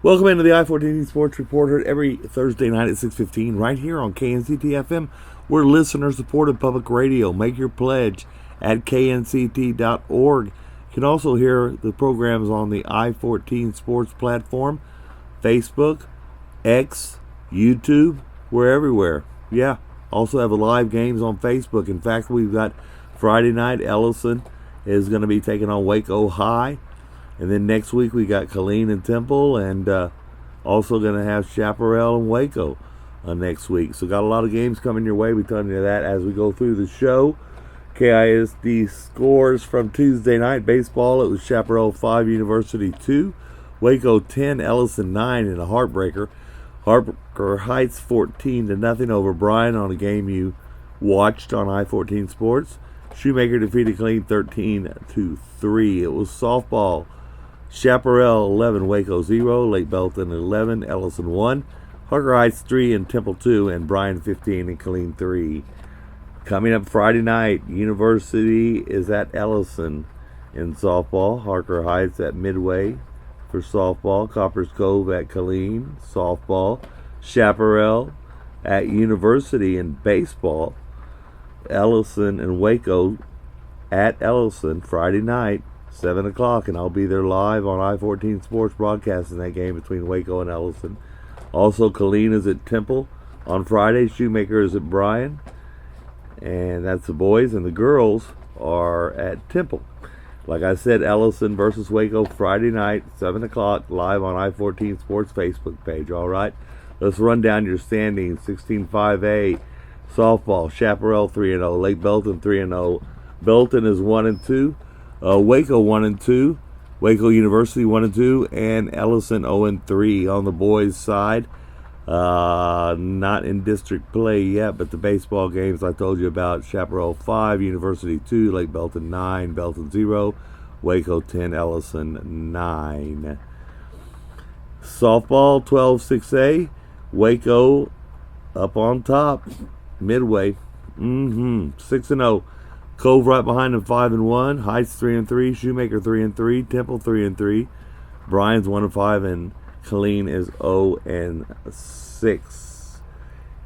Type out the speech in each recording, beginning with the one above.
Welcome into the I14 Sports Reporter every Thursday night at 6:15 right here on KNCT-FM. We're listener-supported public radio. Make your pledge at knct.org. You can also hear the programs on the I14 Sports platform, Facebook, X, YouTube. We're everywhere. Yeah. Also have live games on Facebook. In fact, we've got Friday night. Ellison is going to be taking on Waco High. And then next week we got Killeen and Temple, and also going to have Chaparral and Waco next week. So got a lot of games coming your way. We'll be telling you that as we go through the show. KISD scores from Tuesday night baseball. It was Chaparral 5, University 2, Waco 10, Ellison 9 in a heartbreaker. Harker Heights 14-0 over Bryan on a game you watched on I14 Sports. Shoemaker defeated Killeen 13-3. It was softball. Chaparral 11, Waco 0, Lake Belton 11, Ellison 1, Harker Heights 3, and Temple 2, and Bryan 15 and Killeen 3. Coming up Friday night, University is at Ellison in softball, Harker Heights at Midway for softball, Coppers Cove at Killeen, softball, Chaparral at University in baseball, Ellison and Waco at Ellison Friday night, 7 o'clock, and I'll be there live on I14 Sports broadcasting that game between Waco and Ellison. Also, Killeen is at Temple on Friday. Shoemaker is at Bryan. And that's the boys, and the girls are at Temple. Like I said, Ellison versus Waco Friday night, 7 o'clock, live on I14 Sports Facebook page. All right, let's run down your standings. 16-5A, softball, Chaparral 3-0, Lake Belton 3-0. Belton is 1-2. Waco 1-2, Waco University 1-2, and Ellison 0-3 on the boys' side. Not in district play yet, but the baseball games I told you about: Chaparral 5, University 2, Lake Belton 9, Belton 0, Waco 10, Ellison 9. Softball 12-6A, Waco up on top, Midway 6-0. Cove right behind them 5-1. Heights 3-3. Shoemaker 3-3. Temple 3-3. Bryan's 1-5, and Killeen is 0-6.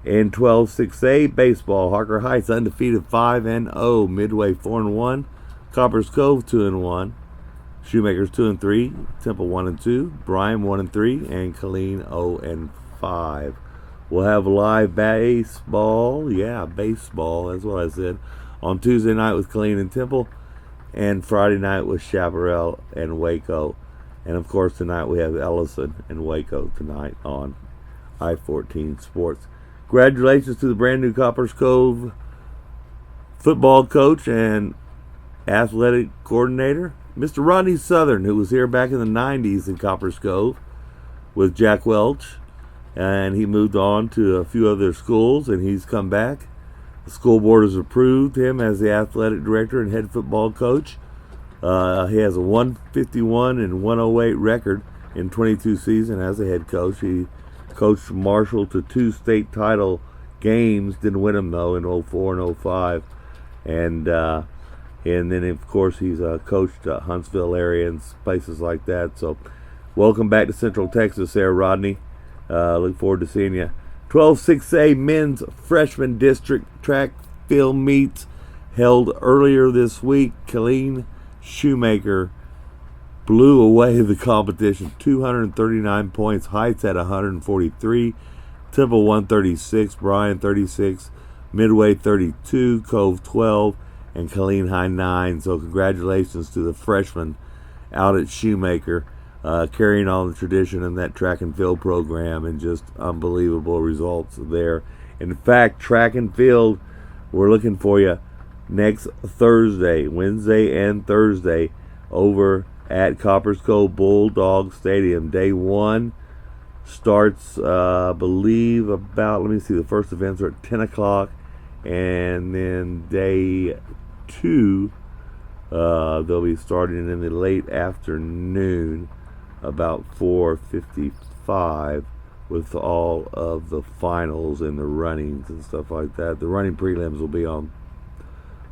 In 12-6A baseball, Harker Heights undefeated 5-0. Midway 4-1. Coppers Cove 2-1. Shoemaker's 2-3. Temple 1-2. Bryan 1-3, and Killeen 0-5. We'll have live baseball. Yeah, baseball. That's what I said. On Tuesday night with Killeen and Temple, and Friday night with Chaparral and Waco. And of course tonight we have Ellison and Waco tonight on I14 Sports. Congratulations to the brand new Coppers Cove football coach and athletic coordinator, Mr. Rodney Southern, who was here back in the 90s in Coppers Cove with Jack Welch. And he moved on to a few other schools, and he's come back. The school board has approved him as the athletic director and head football coach. He has a 151 and 108 record in 22 seasons as a head coach. He coached Marshall to 2 state title games, didn't win them though in 04 and 05. And then of course he's coached Huntsville area and places like that. So welcome back to Central Texas there, Rodney. Look forward to seeing you. 12-6A men's freshman district track field meets held earlier this week. Killeen Shoemaker blew away the competition, 239 points. Heights at 143, Temple 136, Bryan 36, Midway 32, Cove 12, and Killeen High 9. So congratulations to the freshmen out at Shoemaker. Carrying on the tradition in that track and field program, and just unbelievable results there. In fact, track and field, we're looking for you next Thursday, Wednesday and Thursday, over at Coppers Cove Bulldog Stadium. Day 1 starts, I believe, the first events are at 10 o'clock, and then day 2, they'll be starting in the late afternoon, about 4:55, with all of the finals and the runnings and stuff like that. The running prelims will be on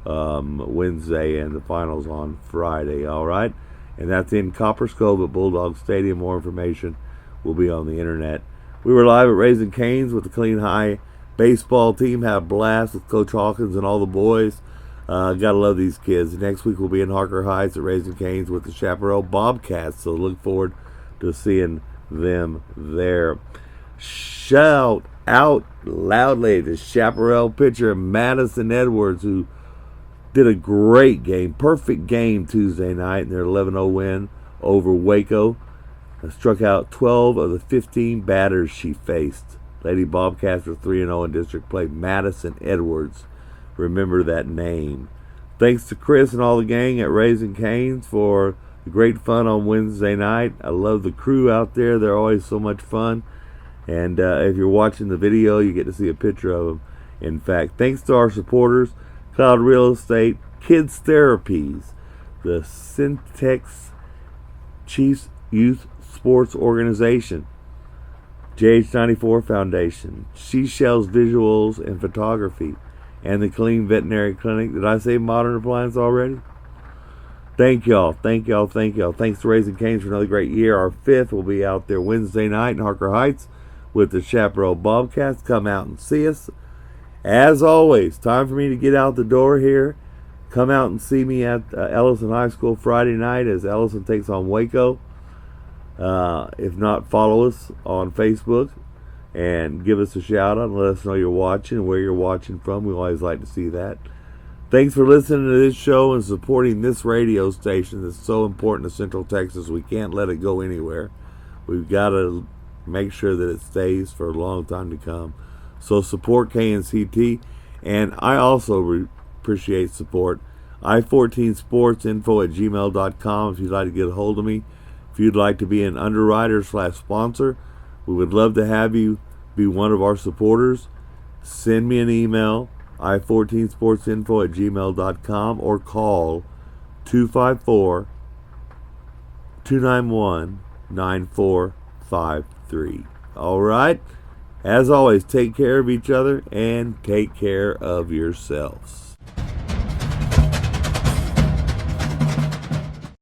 Wednesday, and the finals on Friday. All right, and that's in Coppers Cove at Bulldog Stadium. More information will be on the internet. We were live at Raising Cane's with the Killeen High baseball team. Had a blast with Coach Hawkins and all the boys. Gotta love these kids. Next week we'll be in Harker Heights at Raising Cane's with the Chaparral Bobcats. So look forward to seeing them there. Shout out loudly to Chaparral pitcher Madison Edwards, who did a great game, perfect game Tuesday night in their 11-0 win over Waco. Struck out 12 of the 15 batters she faced. Lady Bobcats were 3-0 in district play. Madison Edwards, remember that name. Thanks to Chris and all the gang at Raising Cane's for the great fun on Wednesday night. I love the crew out there. They're always so much fun. And if you're watching the video, you get to see a picture of them. In fact, thanks to our supporters, Cloud Real Estate, Kids Therapies, the Syntex Chiefs Youth Sports Organization, JH94 Foundation, Seashells Visuals and Photography, and the Killeen Veterinary Clinic. Did I say Modern Appliance already? Thank y'all. Thanks to Raising Cane's for another great year. Our 5th will be out there Wednesday night in Harker Heights with the Chaparral Bobcats. Come out and see us. As always, time for me to get out the door here. Come out and see me at Ellison High School Friday night as Ellison takes on Waco. If not, follow us on Facebook and give us a shout out and let us know you're watching and where you're watching from. We always like to see that. Thanks for listening to this show and supporting this radio station that's so important to Central Texas. We can't let it go anywhere. We've got to make sure that it stays for a long time to come. So support KNCT, and I also appreciate support. i14 Sports info at gmail.com if you'd like to get a hold of me. If you'd like to be an underwriter/sponsor, we would love to have you be one of our supporters. Send me an email, i14sportsinfo at gmail.com, or call 254-291-9453. All right? As always, take care of each other and take care of yourselves.